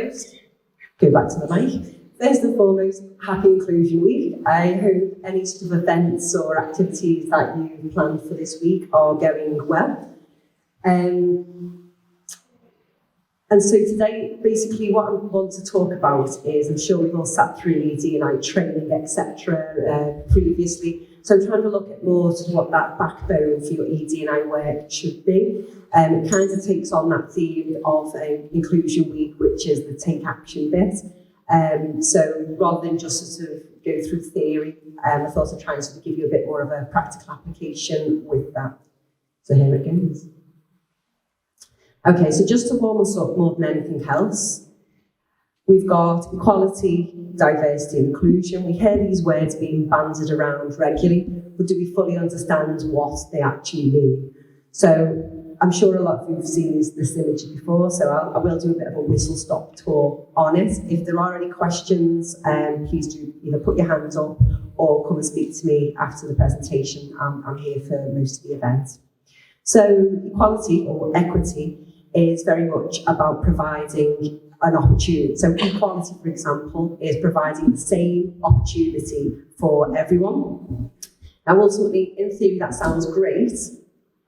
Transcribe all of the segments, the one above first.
foremost, go back to the mic. First and foremost, Happy Inclusion Week. I hope any sort of events or activities that you planned for this week are going well. And so today, basically what I want to talk about is, I'm sure we've all sat through EDI training, etc. Previously. So I'm trying to look at more to what that backbone for your EDI work should be. It kind of takes on that theme of Inclusion Week, which is the take action bit. So rather than just sort of go through theory, I thought I'd try and sort of give you a bit more of a practical application with that. So here it goes. Okay, so just to warm us up more than anything else, we've got equality, diversity, and inclusion. We hear these words being bandied around regularly, but do we fully understand what they actually mean? So I'm sure a lot of you have seen this image before, so I will do a bit of a whistle-stop tour on it. If there are any questions, please do either put your hands up or come and speak to me after the presentation. I'm here for most of the event. So equality or equity is very much about providing an opportunity. So equality, for example, is providing the same opportunity for everyone. Now, ultimately, in theory, that sounds great.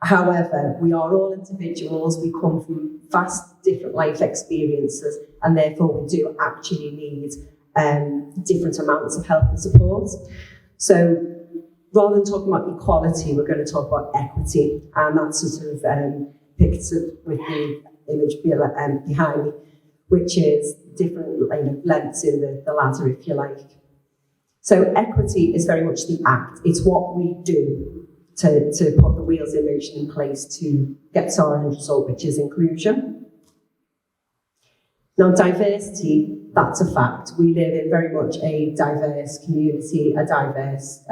However, we are all individuals. We come from vast different life experiences, and therefore we do actually need different amounts of help and support. So rather than talking about equality, we're going to talk about equity, and that's sort of pictured with the image behind me, which is different lengths in the ladder, if you like. So equity is very much the act. It's what we do to put the wheels in motion in place to get to our end result, which is inclusion. Now, diversity, that's a fact. We live in very much a diverse community, a diverse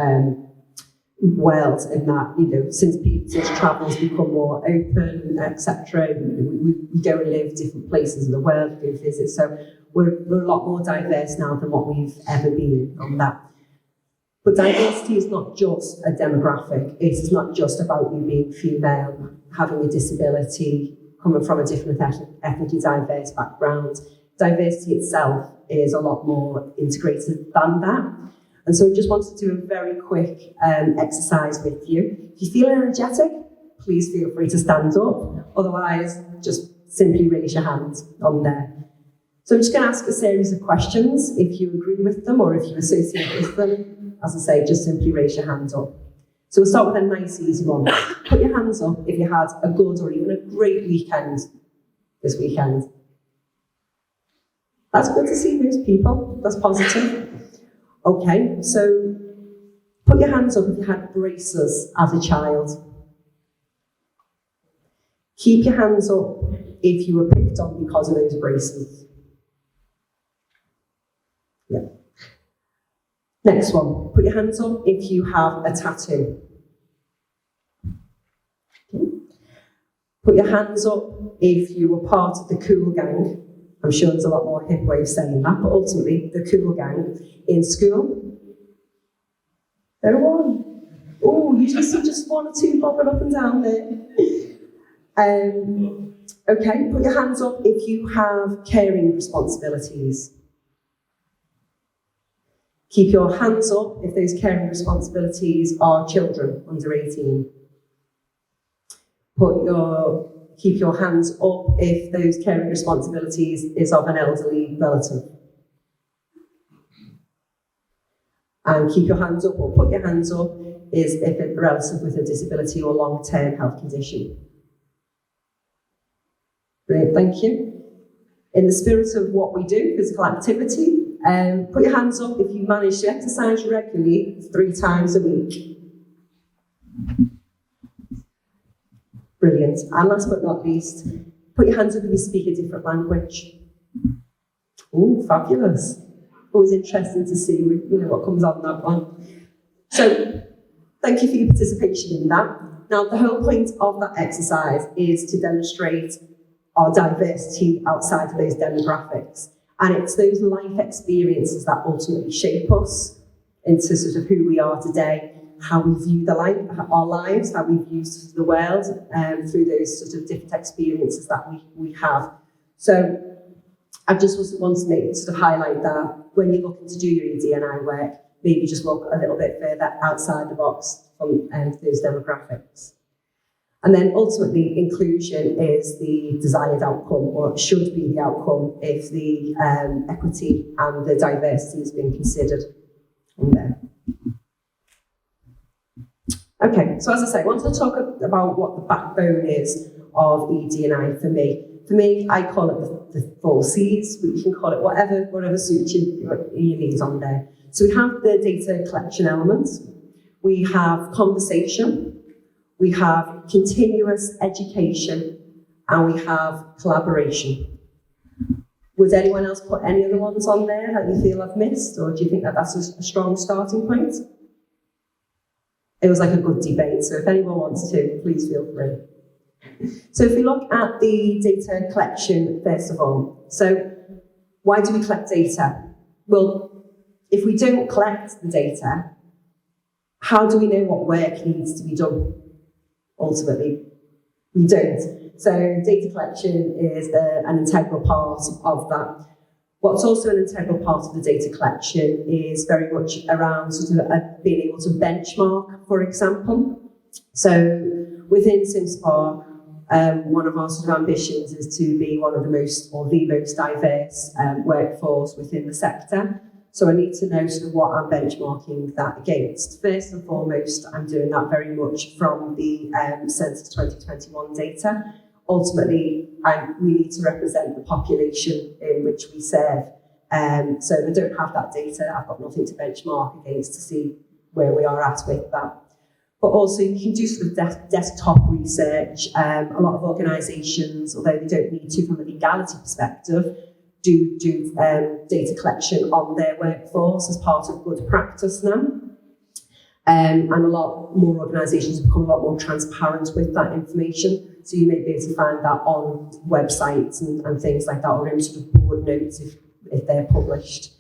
world, in that, since travel's become more open, etc., we go and live different places in the world, we go visit, so we're a lot more diverse now than what we've ever been on that. But diversity is not just a demographic. It is not just about you being female, having a disability, coming from a different ethnically diverse background. Diversity itself is a lot more integrated than that. And so I just wanted to do a very quick exercise with you. If you feel energetic, please feel free to stand up. Otherwise, just simply raise your hand on there. So I'm just going to ask a series of questions. If you agree with them or if you associate with them, as I say, just simply raise your hand up. So we'll start with a nice, easy one. Put your hands up if you had a good or even a great weekend this weekend. That's good to see those people. That's positive. Okay, so put your hands up if you had braces as a child. Keep your hands up if you were picked on because of those braces. Yeah. Next one, put your hands up if you have a tattoo. Okay. Put your hands up if you were part of the cool gang. I'm sure there's a lot more hip way of saying that, but ultimately, the cool gang in school. There one. Oh, usually see just one or two bobbing up and down there. Okay, put your hands up if you have caring responsibilities. Keep your hands up if those caring responsibilities are children under 18. Keep your hands up if those caring responsibilities is of an elderly relative. And keep your hands up or put your hands up is if it's a relative with a disability or long-term health condition. Brilliant, thank you. In the spirit of what we do, physical activity, put your hands up if you manage to exercise regularly 3 times a week. Brilliant. And last but not least, put your hands up if you speak a different language. Oh, fabulous. Always interesting to see what comes on that one. So, thank you for your participation in that. Now, the whole point of that exercise is to demonstrate our diversity outside of those demographics. And it's those life experiences that ultimately shape us into sort of who we are today, how we view our lives, how we view sort of the world, through those sort of different experiences that we have. So I just want to make sort of highlight that when you're looking to do your ED&I work, maybe just look a little bit further outside the box from those demographics. And then ultimately, inclusion is the desired outcome, or it should be the outcome if the equity and the diversity has been considered on there. Okay, so as I say, I want to talk about what the backbone is of ED&I for me. For me, I call it the 4 C's, but you can call it whatever suits you need on there. So we have the data collection elements, we have conversation, we have continuous education, and we have collaboration. Would anyone else put any other ones on there that you feel I've missed, or do you think that that's a strong starting point? It was like a good debate, so if anyone wants to, please feel free. So if we look at the data collection, first of all, so why do we collect data? Well, if we don't collect the data, how do we know what work needs to be done? Ultimately, we don't. So data collection is an integral part of that. What's also an integral part of the data collection is very much around sort of being able to benchmark, for example. So within CIMSPA, one of our sort of ambitions is to be one of the most, or the most diverse workforce within the sector. So I need to know sort of what I'm benchmarking that against. First and foremost, I'm doing that very much from the Census 2021 data. Ultimately, we need to represent the population in which we serve. So if I don't have that data, I've got nothing to benchmark against to see where we are at with that. But also you can do sort of desktop research. A lot of organisations, although they don't need to from a legality perspective, do data collection on their workforce as part of good practice now. And a lot more organisations become a lot more transparent with that information. So you may be able to find that on websites and things like that, or in sort of board notes if they're published.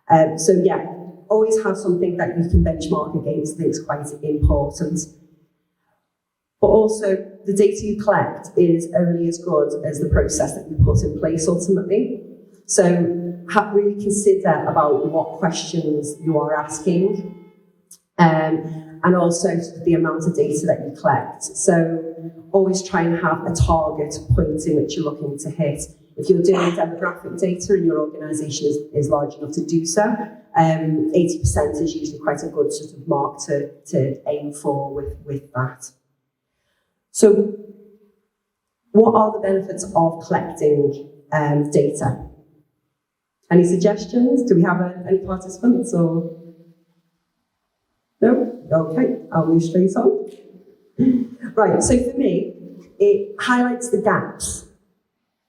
So yeah, always have something that you can benchmark against. I think is quite important. But also, the data you collect is only as good as the process that you put in place ultimately. So really consider about what questions you are asking. And also the amount of data that you collect. So always try and have a target point in which you're looking to hit. If you're doing demographic data and your organisation is large enough to do so, 80% is usually quite a good sort of mark to aim for with that. So what are the benefits of collecting data? Any suggestions? Do we have any participants or? No? Okay, I'll move straight on. Right, so for me, it highlights the gaps,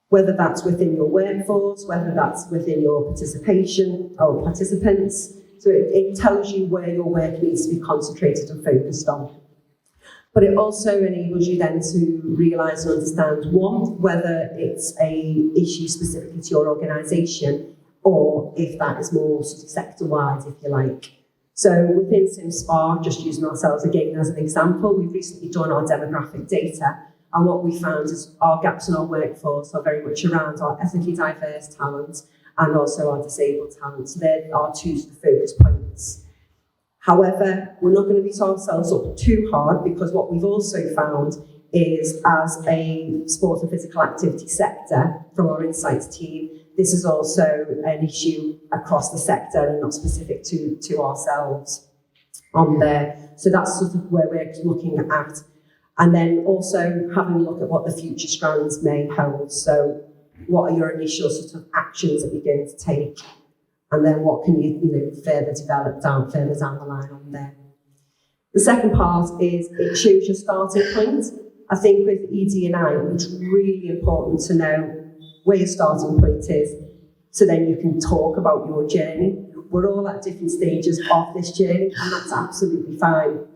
whether that's within your workforce, whether that's within your participation or participants. So it tells you where your work needs to be concentrated and focused on. But it also enables you then to realise and understand, one, whether it's an issue specifically to your organisation, or if that is more sort of sector-wide, if you like. So within CIMSPA, just using ourselves again as an example, we've recently done our demographic data, and what we found is our gaps in our workforce are very much around our ethnically diverse talent and also our disabled talent. So they're our two focus points. However, we're not going to beat ourselves up too hard, because what we've also found is, as a sport and physical activity sector from our insights team, this is also an issue across the sector and not specific to ourselves on there. So that's sort of where we're looking at. And then also having a look at what the future strands may hold. So what are your initial sort of actions that you're going to take? And then what can you further develop further down the line on there? The second part is it shows your starting point. I think with ED&I, it's really important to know where your starting point is, so then you can talk about your journey. We're all at different stages of this journey, and that's absolutely fine.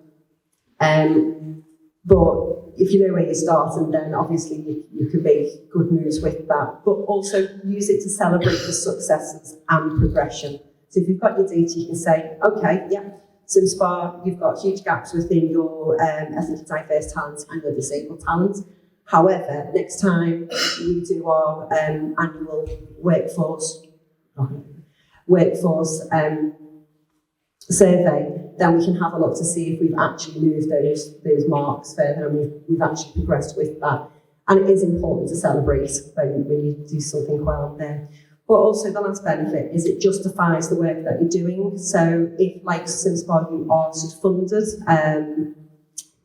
But if you know where you're starting, then obviously you can make good moves with that. But also use it to celebrate the successes and progression. So if you've got your data, you can say, okay, yeah, CIMSPA, you've got huge gaps within your ethnically diverse talent and your disabled talent. However, next time we do our annual workforce survey, then we can have a look to see if we've actually moved those marks further and we've actually progressed with that. And it is important to celebrate when you do something well there. But also the last benefit is it justifies the work that you're doing. So if, like CIMSPA, you are funded,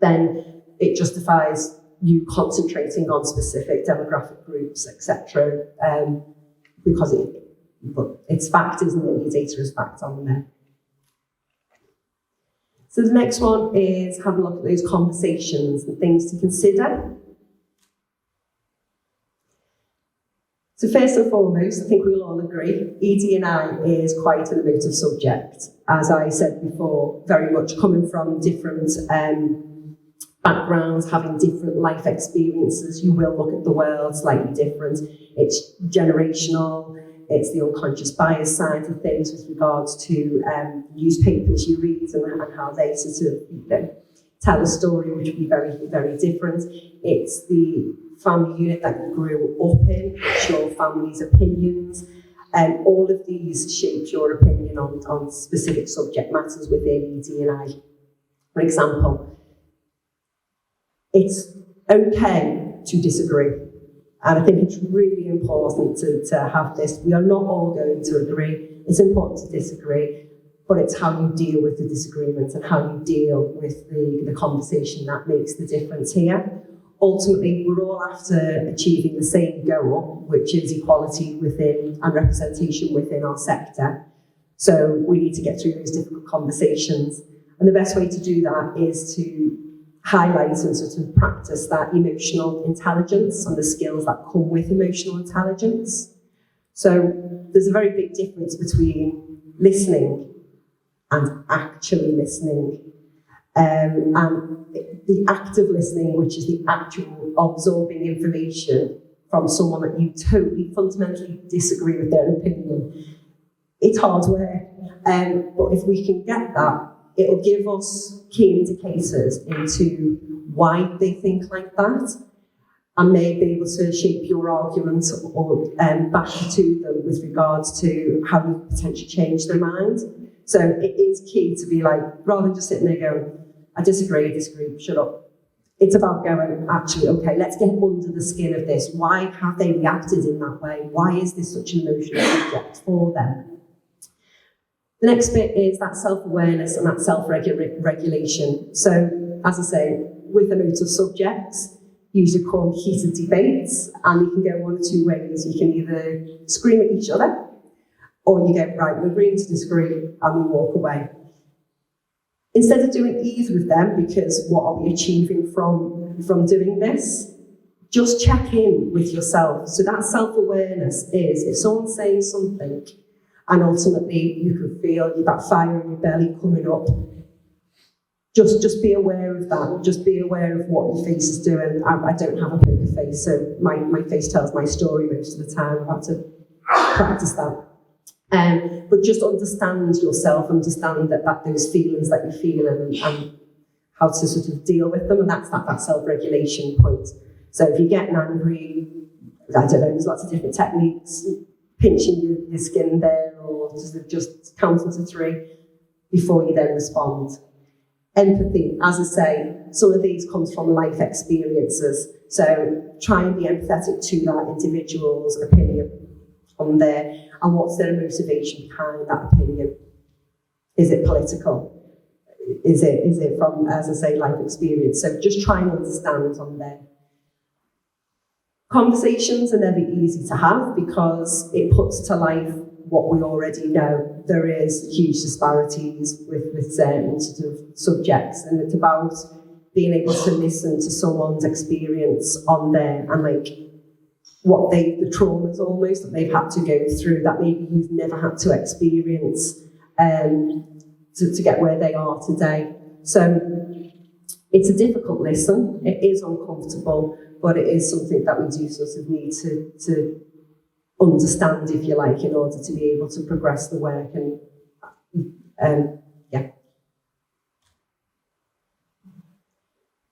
then it justifies you concentrating on specific demographic groups, etc. Because it's fact, isn't it? Your data is fact on there. So the next one is have a look at those conversations and things to consider. So first and foremost, I think we'll all agree, ED&I is quite an emotive subject. As I said before, very much coming from different backgrounds, having different life experiences, you will look at the world slightly different. It's generational, it's the unconscious bias side of things with regards to newspapers you read and how they sort of tell a story, which will be very, very different. It's the family unit that you grew up in, it's your family's opinions, and all of these shape your opinion on specific subject matters within ED&I. For example, it's okay to disagree. And I think it's really important to have this. We are not all going to agree. It's important to disagree, but it's how you deal with the disagreement and how you deal with the conversation that makes the difference here. Ultimately, we're all after achieving the same goal, which is equality within and representation within our sector. So we need to get through those difficult conversations. And the best way to do that is to highlight and sort of practice that emotional intelligence and the skills that come with emotional intelligence. So there's a very big difference between listening and actually listening. And the active listening, which is the actual absorbing information from someone that you totally fundamentally disagree with their opinion, it's hard work. But if we can get that, it'll give us key indicators into why they think like that and may be able to shape your argument or back to them with regards to how you potentially change their mind. So it is key to be like, rather than just sitting there going, I disagree, shut up. It's about going, actually, okay, let's get under the skin of this. Why have they reacted in that way? Why is this such an emotional subject for them? The next bit is that self-awareness and that self-regulation. So, as I say, with emotive subjects, usually come heated debates, and you can go one or two ways. You can either scream at each other, or you go, right, we're agreeing to disagree, and we walk away. Instead of doing either of them, because what are we achieving from doing this? Just check in with yourself. So that self-awareness is, if someone's saying something, and ultimately you can feel that fire in your belly coming up, just be aware of that. Just be aware of what your face is doing. I don't have a poker face, so my face tells my story most of the time. I've had to practice that. But just understand yourself, understand that those feelings that you're feeling and how to sort of deal with them, and that's that self-regulation point. So if you're getting angry, I don't know, there's lots of different techniques, pinching your skin there, or just counting to 3 before you then respond. Empathy, as I say, some of these comes from life experiences, so try and be empathetic to that individual's opinion on there, and what's their motivation behind that opinion. Is it political? Is it from, as I say, life experience? So just try and understand on there. Conversations are never easy to have because it puts to life what we already know. There is huge disparities with certain sort of subjects, and it's about being able to listen to someone's experience on there and like what the traumas almost that they've had to go through that maybe you've never had to experience to get where they are today. So it's a difficult listen, it is uncomfortable, but it is something that we do sort of need to understand, if you like, in order to be able to progress the work and yeah.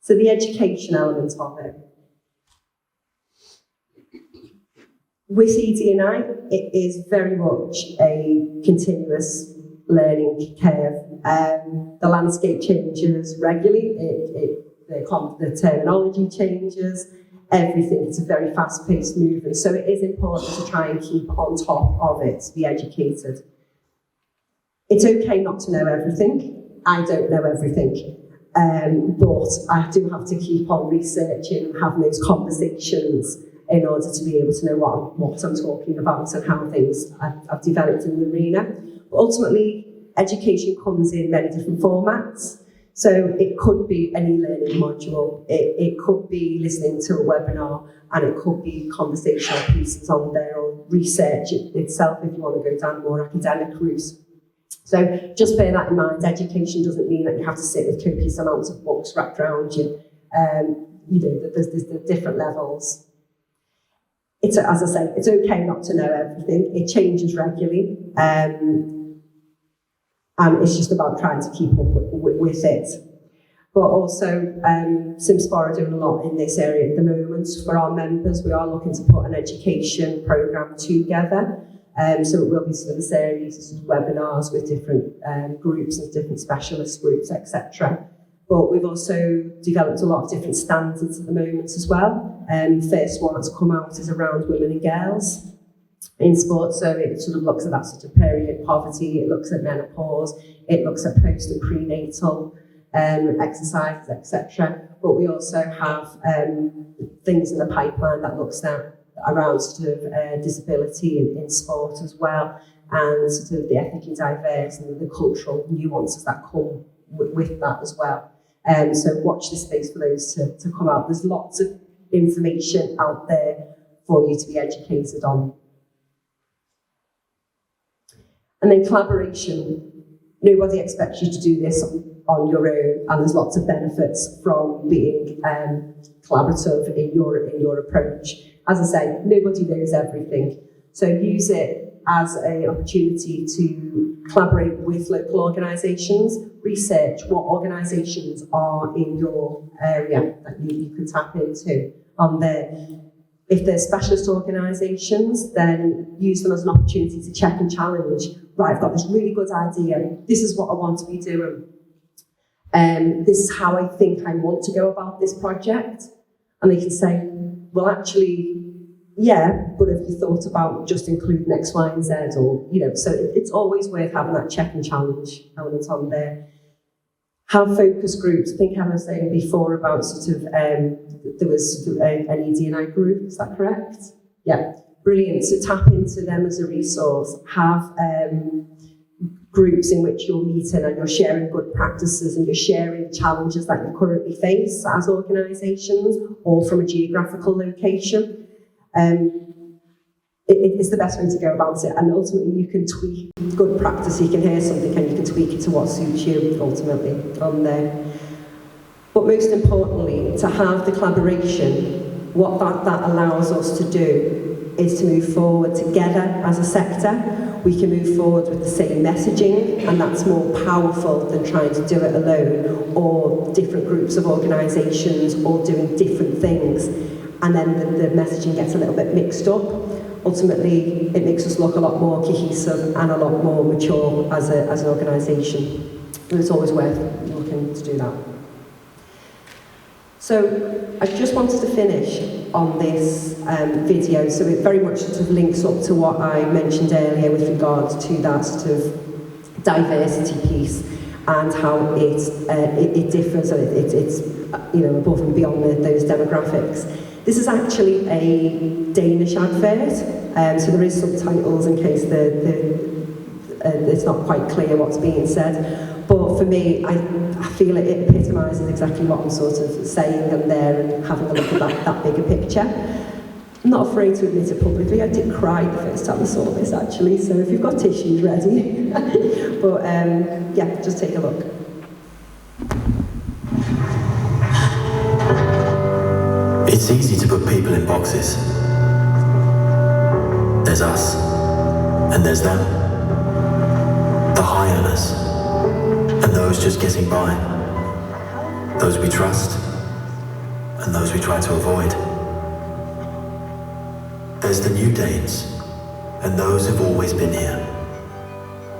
So the education element of it. With ED&I, it is very much a continuous learning curve. The landscape changes regularly, the terminology changes, everything. It's a very fast-paced movement, so it is important to try and keep on top of it, to be educated. It's okay not to know everything. I don't know everything. But I do have to keep on researching and having those conversations in order to be able to know what I'm talking about and how things I've developed in the arena. But ultimately, education comes in many different formats. So it could be an e-learning module, it could be listening to a webinar, and it could be conversational pieces on there, or research itself if you want to go down a more academic route. So just bear that in mind. Education doesn't mean that you have to sit with copious amounts of books wrapped around you. There's the different levels. As I say, it's okay not to know everything. It changes regularly. And it's just about trying to keep up with it. But also, CIMSPA are doing a lot in this area at the moment. For our members, we are looking to put an education programme together. So it will be sort of a series of webinars with different groups and different specialist groups, etc. But we've also developed a lot of different standards at the moment as well. First one that's come out is around women and girls in sport. So it sort of looks at that sort of period poverty, it looks at menopause, it looks at post and prenatal exercises, etc. But we also have things in the pipeline that looks at around sort of disability in sport as well, and sort of the ethnically diverse and the cultural nuances that come with that as well. So watch this space for those to come out. There's lots of information out there for you to be educated on. And then collaboration. Nobody expects you to do this on your own, and there's lots of benefits from being collaborative in your approach. As I say, nobody knows everything, so use it as an opportunity to collaborate with local organisations, research what organisations are in your area that you can tap into on there. If they're specialist organisations, then use them as an opportunity to check and challenge. Right, I've got this really good idea, this is what I want to be doing. This is how I think I want to go about this project. And they can say, well, actually, yeah, but have you thought about just including X, Y, and Z? Or, so it's always worth having that check and challenge element on there. Have focus groups. I think I was saying before about sort of, there was an ED&I group, is that correct? Yeah, brilliant. So tap into them as a resource. Have groups in which you're meeting and you're sharing good practices and you're sharing challenges that you currently face as organisations or from a geographical location. It's the best way to go about it, and ultimately you can tweak good practice. You can hear something and you can tweak it to what suits you ultimately on there. But most importantly, to have the collaboration, what that allows us to do is to move forward together as a sector. We can move forward with the same messaging, and that's more powerful than trying to do it alone, or different groups of organisations all doing different things, and then the messaging gets a little bit mixed up. Ultimately, it makes us look a lot more cohesive and a lot more mature as an organisation. And it's always worth looking to do that. So I just wanted to finish on this video, so it very much sort of links up to what I mentioned earlier with regard to that sort of diversity piece and how it differs, and it's above and beyond those demographics. This is actually a Danish advert, so there is subtitles in case it's not quite clear what's being said. But for me, I feel it epitomises exactly what I'm sort of saying and there, and having a look at that bigger picture. I'm not afraid to admit it publicly. I did cry the first time I saw this, actually, so if you've got tissues ready. But yeah, just take a look. It's easy to put people in boxes. There's us, and there's them. The high earners, and those just getting by. Those we trust, and those we try to avoid. There's There's the new Danes, and those who've always been here.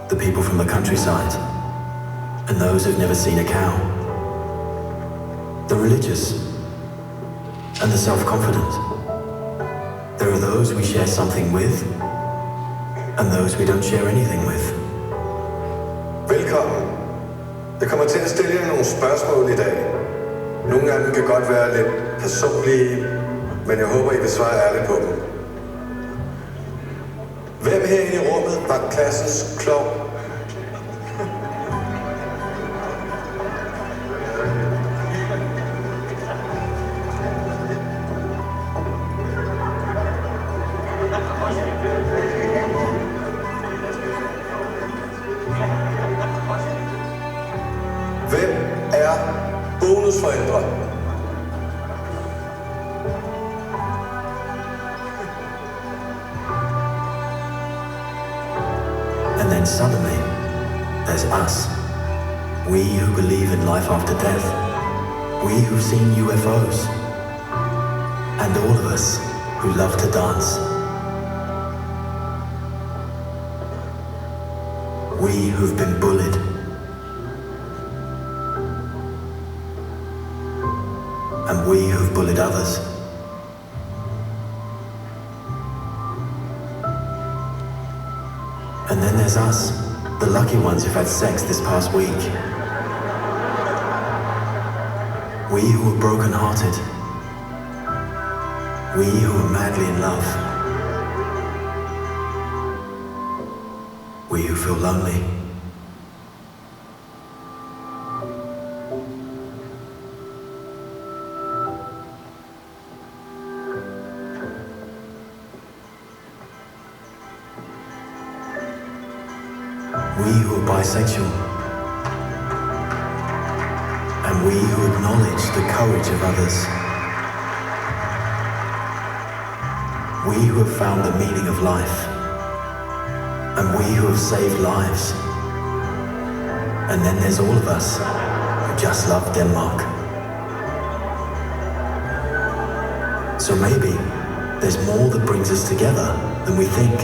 The people from the countryside, and those who've never seen a cow. The religious, and the self-confident. There are those we share something with, and those we don't share anything with. Velkommen. Jeg kommer til at stille jer nogle spørgsmål i dag. Nogle af dem kan godt være lidt personlige, men jeg håber, I vil svare ærligt på dem. Hvem herinde i rummet var klassens klovn? Hvem er bonusforældre? And then suddenly, there's us. We who believe in life after death. We who've seen UFOs. And all of us who love to dance. We who've been bullied. And we who've bullied others. And then there's us, the lucky ones who've had sex this past week. We who are broken-hearted. We who are madly in love. We who feel lonely. We who are bisexual, and we who acknowledge the courage of others. We who have found the meaning of life, and we who have saved lives. And then there's all of us who just love Denmark. So maybe there's more that brings us together than we think.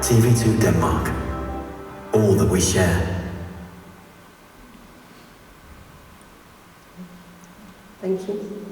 TV2 Denmark. All that we share. Thank you.